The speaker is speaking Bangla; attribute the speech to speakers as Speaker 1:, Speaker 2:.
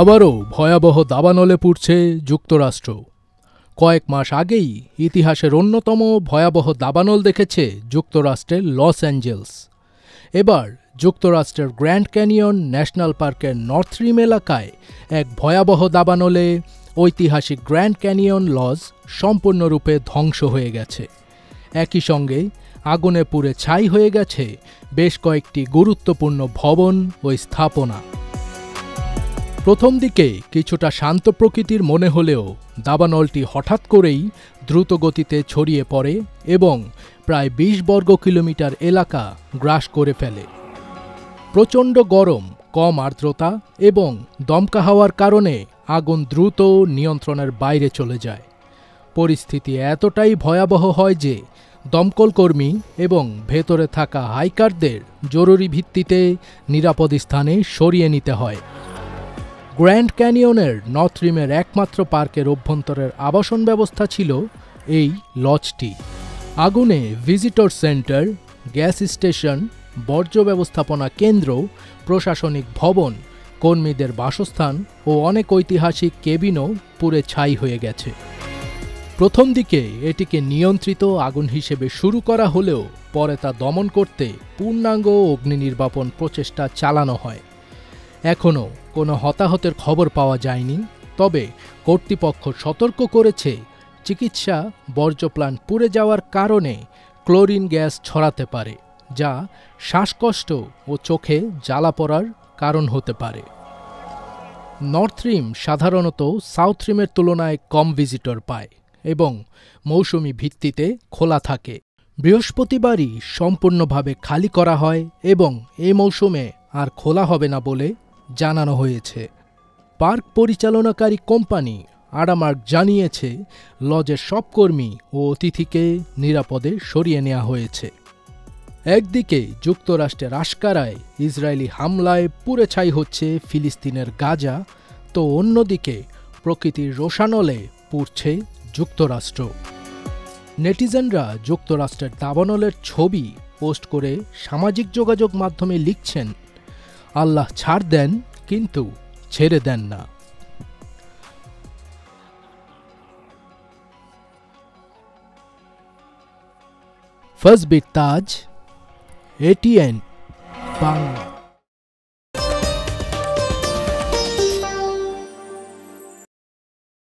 Speaker 1: আবারও ভয়াবহ দাবানলে পুড়ছে যুক্তরাষ্ট্র। কয়েক মাস আগেই ইতিহাসের অন্যতম ভয়াবহ দাবানল দেখেছে যুক্তরাষ্ট্রের লস অ্যাঞ্জেলস। এবার যুক্তরাষ্ট্রের গ্র্যান্ড ক্যানিয়ন ন্যাশনাল পার্কের নর্থ রিম এলাকায় এক ভয়াবহ দাবানলে ঐতিহাসিক গ্র্যান্ড ক্যানিয়ন লজ সম্পূর্ণরূপে ধ্বংস হয়ে গেছে। একই সঙ্গে আগুনে পুড়ে ছাই হয়ে গেছে বেশ কয়েকটি গুরুত্বপূর্ণ ভবন ও স্থাপনা। প্রথম দিকে কিছুটা শান্ত প্রকৃতির মনে হলেও দাবানলটি হঠাৎ করেই দ্রুত গতিতে ছড়িয়ে পড়ে এবং প্রায় ২০ বর্গ কিলোমিটার এলাকা গ্রাস করে ফেলে। প্রচণ্ড গরম, কম আর্দ্রতা এবং দমকা হাওয়ার কারণে আগুন দ্রুত নিয়ন্ত্রণের বাইরে চলে যায়। পরিস্থিতি এতটাই ভয়াবহ হয় যে দমকল কর্মী এবং ভেতরে থাকা হাইকারদের জরুরি ভিত্তিতে নিরাপদ স্থানে সরিয়ে নিতে হয়। গ্র্যান্ড ক্যানিয়নের নর্থ রিমের একমাত্র পার্কের অভ্যন্তরের আবাসন ব্যবস্থা ছিল এই লজটি। আগুনে ভিজিটর সেন্টার, গ্যাস স্টেশন, বর্জ্য ব্যবস্থাপনা কেন্দ্র, প্রশাসনিক ভবন, কর্মীদের বাসস্থান ও অনেক ঐতিহাসিক কেবিনও পুড়ে ছাই হয়ে গেছে। প্রথম দিকে এটিকে নিয়ন্ত্রিত আগুন হিসেবে শুরু করা হলেও পরে তা দমন করতে পূর্ণাঙ্গ অগ্নি নির্বাপন প্রচেষ্টা চালানো হয়। এখনও কোনো হতাহতের খবর পাওয়া যায়নি, তবে কর্তৃপক্ষ সতর্ক করেছে চিকিৎসা বর্জ্য প্লান্ট পুড়ে যাওয়ার কারণে ক্লোরিন গ্যাস ছড়াতে পারে, যা শ্বাসকষ্ট ও চোখে জ্বালা পড়ার কারণ হতে পারে। নর্থ রিম সাধারণত সাউথ রিমের তুলনায় কম ভিজিটর পায় এবং মৌসুমি ভিত্তিতে খোলা থাকে। বৃহস্পতিবারই সম্পূর্ণভাবে খালি করা হয় এবং এ মৌসুমে আর খোলা হবে না বলে জানানো হয়েছে। পার্ক পরিচালনাকারী কোম্পানি আডামার্ক জানিয়েছে লজের সব কর্মী ও অতিথিকে নিরাপদে সরিয়ে নেওয়া হয়েছে। একদিকে যুক্তরাষ্ট্রের আশকারায় ইসরায়েলি হামলায় পুড়ে ছাই হচ্ছে ফিলিস্তিনের গাজা, তো অন্যদিকে প্রকৃতির রোষানলে পুড়ছে যুক্তরাষ্ট্র। নেটিজেনরা যুক্তরাষ্ট্রের দাবানলের ছবি পোস্ট করে সামাজিক যোগাযোগ মাধ্যমে লিখছেন, আল্লাহ ছাড় দেন কিন্তু ছেড়ে দেন না। ফার্স্ট বিট তাজ, ATN বাংলা।